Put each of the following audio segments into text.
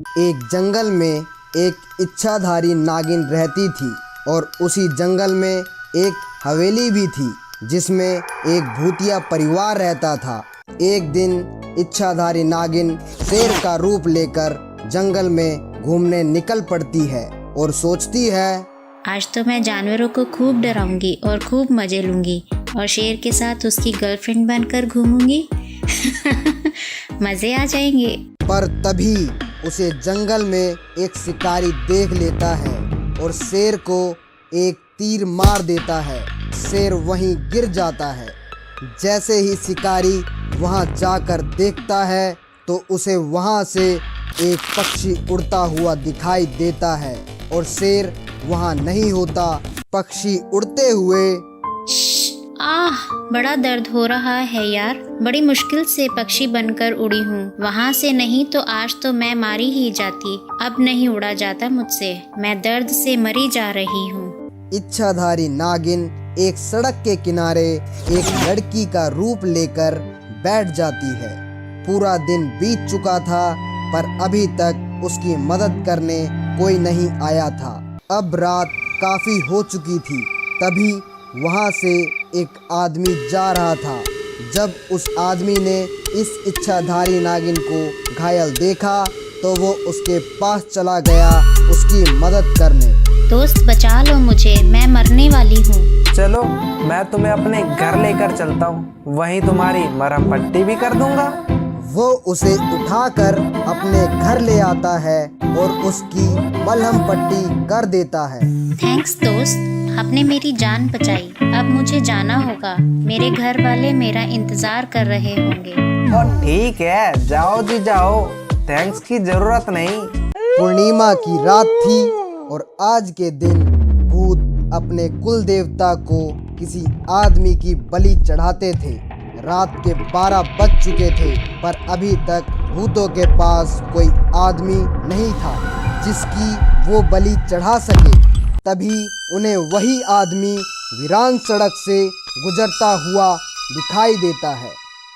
एक जंगल में एक इच्छाधारी नागिन रहती थी और उसी जंगल में एक हवेली भी थी जिसमें एक भूतिया परिवार रहता था। एक दिन इच्छाधारी नागिन शेर का रूप लेकर जंगल में घूमने निकल पड़ती है और सोचती है, आज तो मैं जानवरों को खूब डराऊंगी और खूब मजे लूंगी और शेर के साथ उसकी गर्लफ्रेंड बनकर घूमूंगी। मजे आ जाएंगे। पर तभी उसे जंगल में एक शिकारी देख लेता है और शेर को एक तीर मार देता है। शेर वहीं गिर जाता है। जैसे ही शिकारी वहां जाकर देखता है तो उसे वहां से एक पक्षी उड़ता हुआ दिखाई देता है और शेर वहां नहीं होता। पक्षी उड़ते हुए आह, बड़ा दर्द हो रहा है यार। बड़ी मुश्किल से पक्षी बनकर उड़ी हूँ। वहाँ से नहीं तो आज तो मैं मारी ही जाती। अब नहीं उड़ा जाता मुझसे। मैं दर्द से मरी जा रही हूँ। इच्छाधारी नागिन एक सड़क के किनारे एक लड़की का रूप लेकर बैठ जाती है। पूरा दिन बीत चुका था पर अभी तक उसकी मदद करने कोई नहीं आया था। अब रात काफी हो चुकी थी। तभी वहां से एक आदमी जा रहा था। जब उस आदमी ने इस इच्छाधारी नागिन को घायल देखा तो वो उसके पास चला गया उसकी मदद करने। दोस्त बचा लो मुझे, मैं मरने वाली हूँ। चलो मैं तुम्हें अपने घर लेकर चलता हूँ, वहीं तुम्हारी मरहम पट्टी भी कर दूंगा। वो उसे उठाकर अपने घर ले आता है और उसकी मलहम पट्टी कर देता है। थैंक्स दोस्त, आपने मेरी जान बचाई। अब मुझे जाना होगा। मेरे घर वाले मेरा इंतजार कर रहे होंगे। और ठीक है, जाओ जी जाओ, थैंक्स की जरूरत नहीं। पूर्णिमा की रात थी और आज के दिन भूत अपने कुल देवता को किसी आदमी की बलि चढ़ाते थे। रात के 12 बज चुके थे पर अभी तक भूतों के पास कोई आदमी नहीं था जिसकी वो बलि चढ़ा सके। तभी उन्हें वही आदमी वीरान सड़क से गुजरता हुआ दिखाई देता है।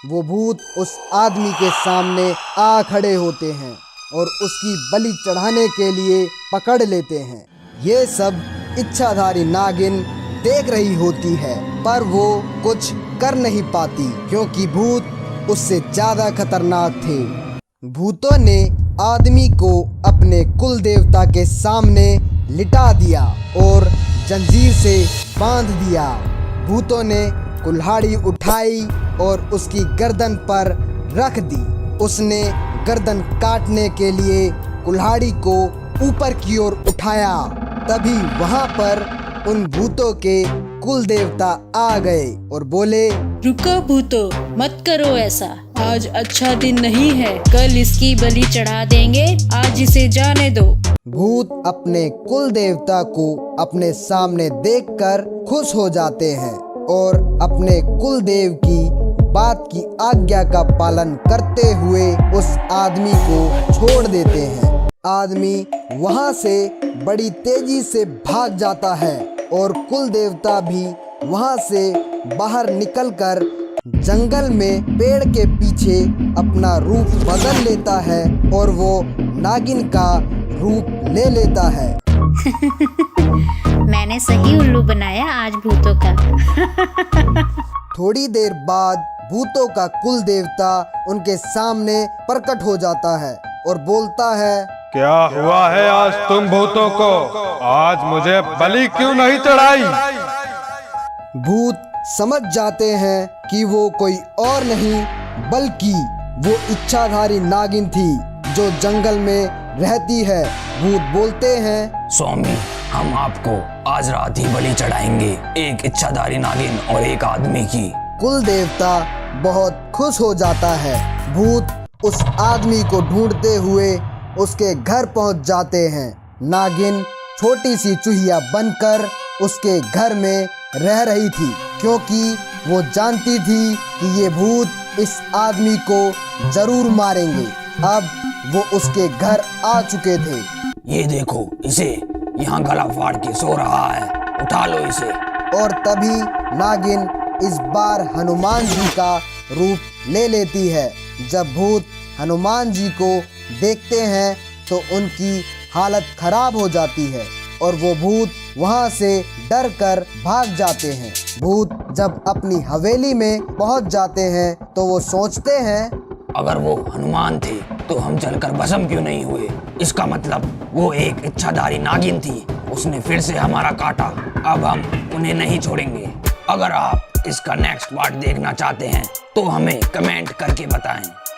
वो भूत उस आदमी के सामने आ खड़े होते हैं और उसकी बलि चढ़ाने के लिए पकड़ लेते हैं। ये सब इच्छाधारी नागिन देख रही होती है पर वो कुछ कर नहीं पाती क्योंकि भूत उससे ज्यादा खतरनाक थे। भूतों ने आदमी को अपने कुल देवता के सामने लिटा दिया और जंजीर से बांध दिया। भूतों ने कुल्हाड़ी उठाई और उसकी गर्दन पर रख दी। उसने गर्दन काटने के लिए कुल्हाड़ी को ऊपर की ओर उठाया। तभी वहां पर उन भूतों के कुल देवता आ गए और बोले, रुको भूतो, मत करो ऐसा। आज अच्छा दिन नहीं है, कल इसकी बलि चढ़ा देंगे। आज इसे जाने दो। भूत अपने कुल देवता को अपने सामने देखकर खुश हो जाते हैं और अपने कुल देव की बात की आज्ञा का पालन करते हुए उस आदमी को छोड़ देते हैं। आदमी वहां से बड़ी तेजी से भाग जाता है और कुल देवता भी वहां से बाहर निकलकर जंगल में पेड़ के पीछे अपना रूप बदल लेता है और वो नागिन का रूप ले लेता है। मैंने सही उल्लू बनाया आज भूतों का। थोड़ी देर बाद भूतों का कुल देवता उनके सामने प्रकट हो जाता है और बोलता है, क्या हुआ है आज तुम भूतों को? आज मुझे बलि क्यों नहीं चढ़ाई? भूत समझ जाते हैं कि वो कोई और नहीं बल्कि वो इच्छाधारी नागिन थी जो जंगल में रहती है। भूत बोलते हैं, स्वामी, हम आपको आज रात ही बलि चढ़ाएंगे, एक इच्छाधारी नागिन और एक आदमी की। कुल देवता बहुत खुश हो जाता है। भूत उस आदमी को ढूंढते हुए उसके घर पहुंच जाते हैं। नागिन छोटी सी चूहिया बनकर उसके घर में रह रही थी क्योंकि वो जानती थी कि ये भूत इस आदमी को जरूर मारेंगे। अब वो उसके घर आ चुके थे। ये देखो इसे, यहाँ गला फाड़ के सो रहा है, उठा लो इसे। और तभी नागिन इस बार हनुमान जी का रूप ले लेती है। जब भूत हनुमान जी को देखते हैं तो उनकी हालत खराब हो जाती है और वो भूत वहाँ से डर कर भाग जाते हैं। भूत जब अपनी हवेली में पहुँच जाते हैं तो वो सोचते हैं, अगर वो हनुमान थे तो हम जलकर भस्म क्यों नहीं हुए? इसका मतलब वो एक इच्छाधारी नागिन थी, उसने फिर से हमारा काटा। अब हम उन्हें नहीं छोड़ेंगे। अगर आप इसका नेक्स्ट पार्ट देखना चाहते हैं तो हमें कमेंट करके बताएं।